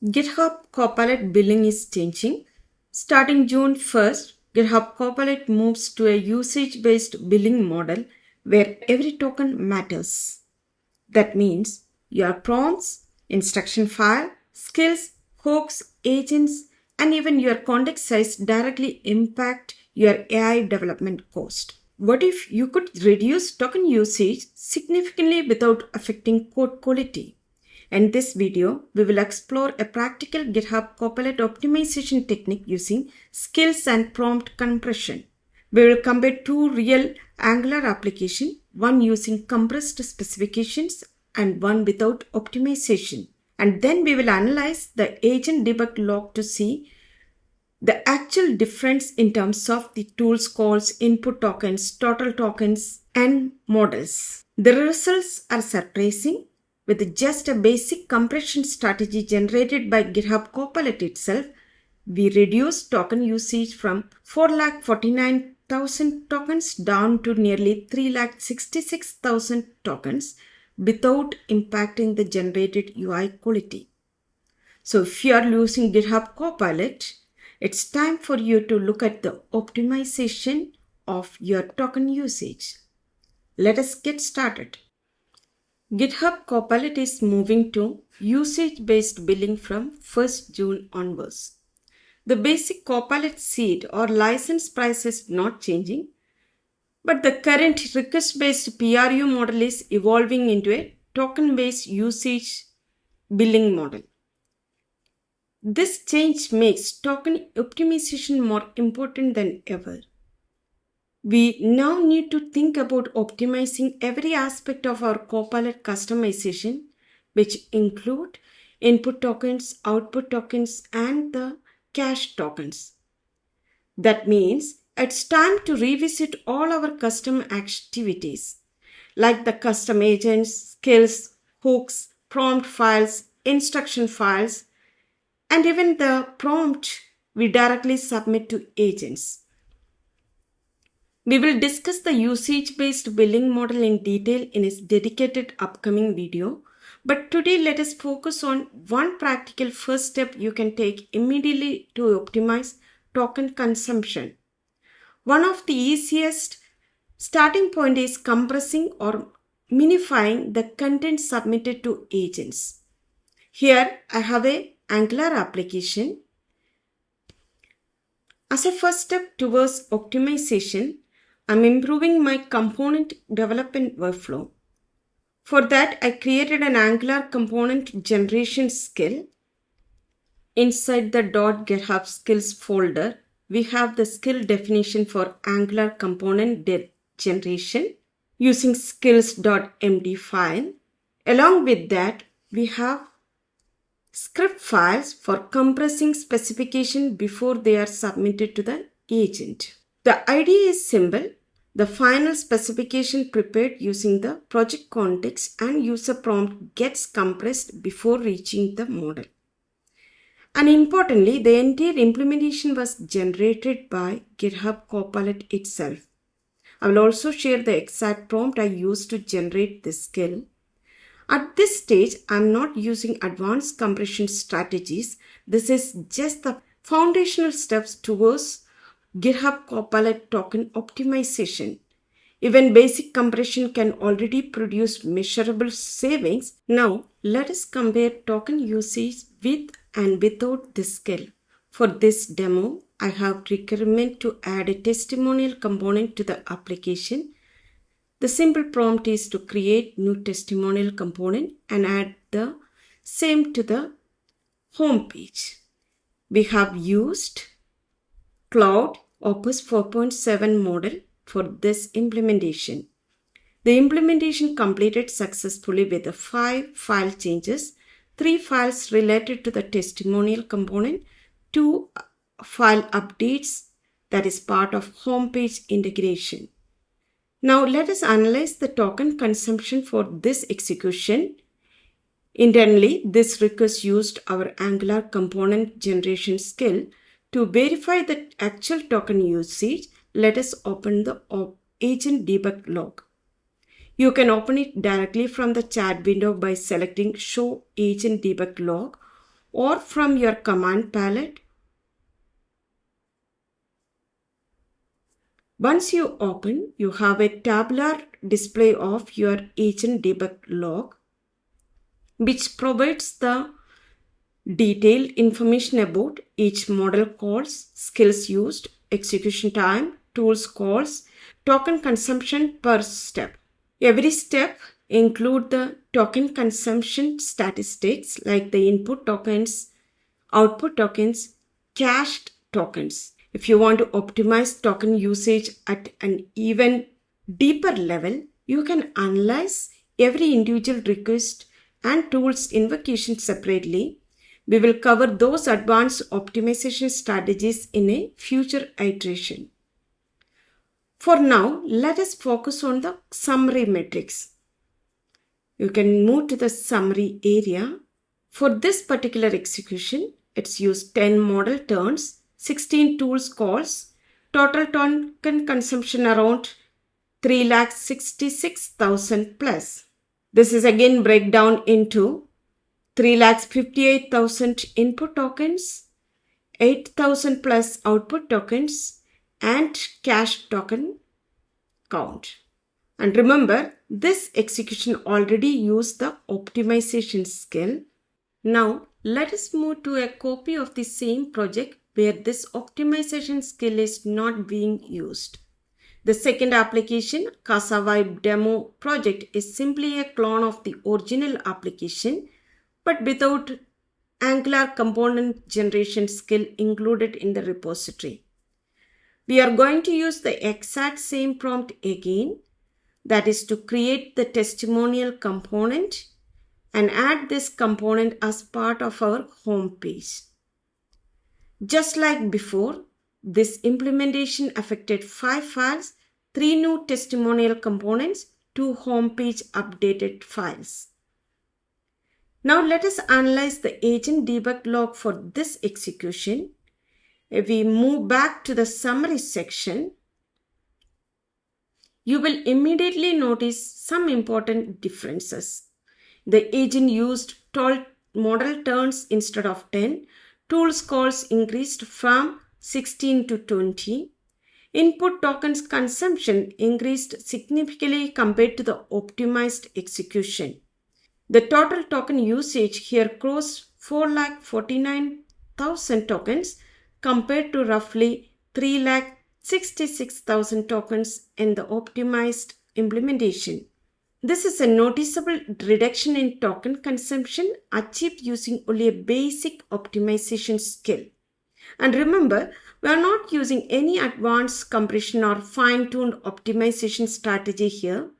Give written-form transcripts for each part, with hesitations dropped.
GitHub Copilot billing is changing. Starting June 1st, GitHub Copilot moves to a usage-based billing model where every token matters. That means your prompts, instruction file, skills, hooks, agents, and even your context size directly impact your AI development cost. What if you could reduce token usage significantly without affecting code quality? In this video, we will explore a practical GitHub Copilot optimization technique using skills and prompt compression. We will compare two real Angular applications, one using compressed specifications and one without optimization. And then we will analyze the agent debug log to see the actual difference in terms of the tool's calls, input tokens, total tokens, and models. The results are surprising. With just a basic compression strategy generated by GitHub Copilot itself, we reduced token usage from 449,000 tokens down to nearly 366,000 tokens without impacting the generated UI quality. So if you are using GitHub Copilot, it's time for you to look at the optimization of your token usage. Let us get started. GitHub Copilot is moving to usage-based billing from 1st June onwards. The basic Copilot seat or license price is not changing, but the current request-based PRU model is evolving into a token-based usage billing model. This change makes token optimization more important than ever. We now need to think about optimizing every aspect of our Copilot customization, which include input tokens, output tokens, and the cache tokens. That means it's time to revisit all our custom activities, like the custom agents, skills, hooks, prompt files, instruction files, and even the prompt we directly submit to agents. We will discuss the usage-based billing model in detail in a dedicated upcoming video, but today let us focus on one practical first step you can take immediately to optimize token consumption. One of the easiest starting point is compressing or minifying the content submitted to agents. Here I have an Angular application. As a first step towards optimization, I'm improving my component development workflow. For that, I created an Angular component generation skill. Inside the .github skills folder, we have the skill definition for Angular component generation using skills.md file. Along with that, we have script files for compressing specification before they are submitted to the agent. The idea is simple. The final specification prepared using the project context and user prompt gets compressed before reaching the model. And importantly, the entire implementation was generated by GitHub Copilot itself. I will also share the exact prompt I used to generate this skill. At this stage, I am not using advanced compression strategies. This is just the foundational steps towards GitHub Copilot token optimization. Even basic compression can already produce measurable savings. Now, let us compare token usage with and without this skill. For this demo, I have requirement to add a testimonial component to the application. The simple prompt is to create new testimonial component and add the same to the home page. We have used Cloud Opus 4.7 model for this implementation. The implementation completed successfully with the 5 file changes, 3 files related to the testimonial component, 2 file updates that is part of homepage integration. Now let us analyze the token consumption for this execution. Internally, this request used our Angular component generation skill. To verify the actual token usage, let us open the agent debug log. You can open it directly from the chat window by selecting Show Agent Debug Log, or from your command palette. Once you open, you have a tabular display of your agent debug log, which provides the detailed information about each model calls, skills used, execution time, tools calls, token consumption per step. Every step includes the token consumption statistics like the input tokens, output tokens, cached tokens. If you want to optimize token usage at an even deeper level, you can analyze every individual request and tools invocation separately. We will cover those advanced optimization strategies in a future iteration. For now, let us focus on the summary metrics. You can move to the summary area. For this particular execution, it's used 10 model turns, 16 tools calls, total token consumption around 3,66,000 plus. This is again breakdown into 3,58,000 input tokens, 8,000 plus output tokens, and cache token count. And remember, this execution already used the optimization skill. Now, let us move to a copy of the same project where this optimization skill is not being used. The second application, Casa Vibe demo project, is simply a clone of the original application, but without Angular component generation skill included in the repository. We are going to use the exact same prompt again, that is to create the testimonial component and add this component as part of our home page. Just like before, this implementation affected 5 files, 3 new testimonial components, 2 homepage updated files. Now let us analyze the agent debug log for this execution. If we move back to the summary section, you will immediately notice some important differences. The agent used 12 model turns instead of 10. Tools calls increased from 16 to 20. Input tokens consumption increased significantly compared to the optimized execution. The total token usage here crossed 4,49,000 tokens compared to roughly 3,66,000 tokens in the optimized implementation. This is a noticeable reduction in token consumption achieved using only a basic optimization skill. And remember, we are not using any advanced compression or fine-tuned optimization strategy here.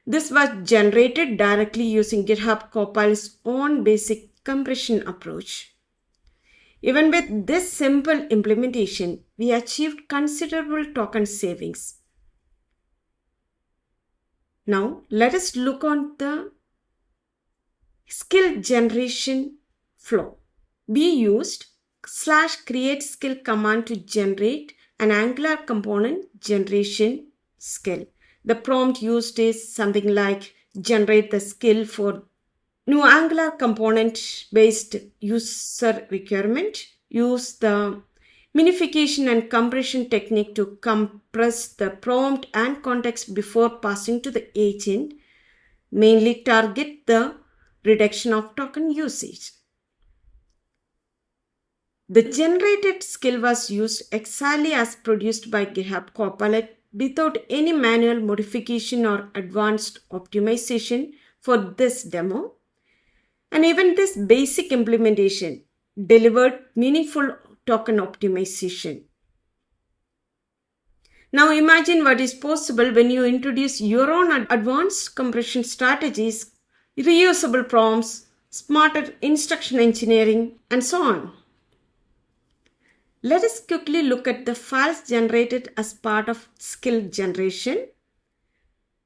This was generated directly using GitHub Copilot's own basic compression approach. Even with this simple implementation, we achieved considerable token savings. Now, let us look on the skill generation flow. We used /create skill command to generate an Angular component generation skill. The prompt used is something like generate the skill for new Angular component based user requirement. Use the minification and compression technique to compress the prompt and context before passing to the agent. Mainly target the reduction of token usage. The generated skill was used exactly as produced by GitHub Copilot without any manual modification or advanced optimization for this demo. And even this basic implementation delivered meaningful token optimization. Now imagine what is possible when you introduce your own advanced compression strategies, reusable prompts, smarter instruction engineering, and so on. Let us quickly look at the files generated as part of skill generation.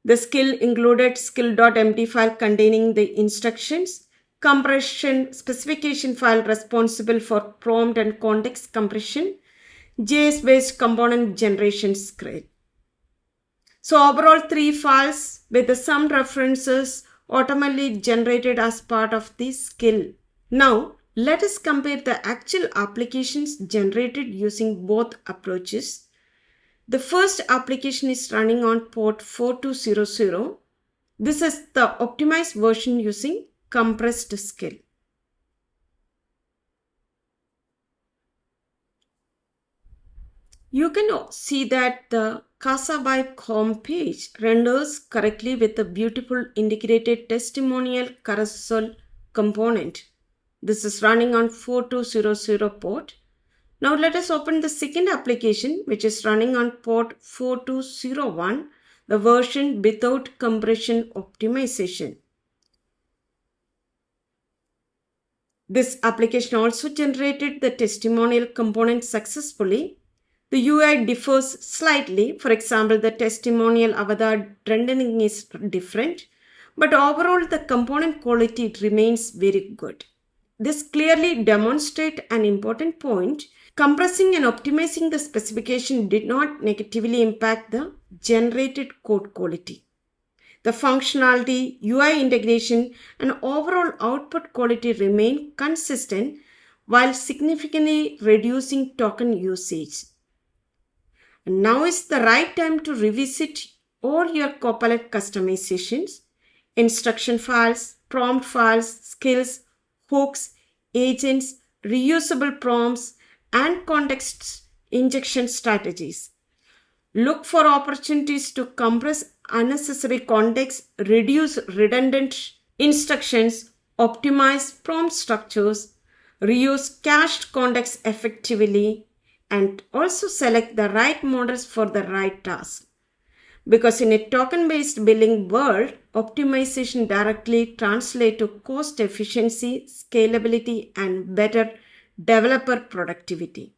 The skill included skill.md file containing the instructions, compression specification file responsible for prompt and context compression, JS-based component generation script. So overall 3 files with some references automatically generated as part of the skill. Now Let us compare the actual applications generated using both approaches. The first application is running on port 4200. This is the optimized version using compressed skill. You can see that the Casa Vibe home page renders correctly with a beautiful integrated testimonial carousel component. This is running on 4200 port. Now let us open the second application, which is running on port 4201, the version without compression optimization. This application also generated the testimonial component successfully. The UI differs slightly. For example, the testimonial avatar rendering is different, but overall the component quality remains very good. This clearly demonstrates an important point. Compressing and optimizing the specification did not negatively impact the generated code quality. The functionality, UI integration, and overall output quality remain consistent while significantly reducing token usage. And now is the right time to revisit all your Copilot customizations, instruction files, prompt files, skills, hooks, agents, reusable prompts, and context injection strategies. Look for opportunities to compress unnecessary context, reduce redundant instructions, optimize prompt structures, reuse cached context effectively, and also select the right models for the right task. Because in a token-based billing world, optimization directly translates to cost efficiency, scalability, and better developer productivity.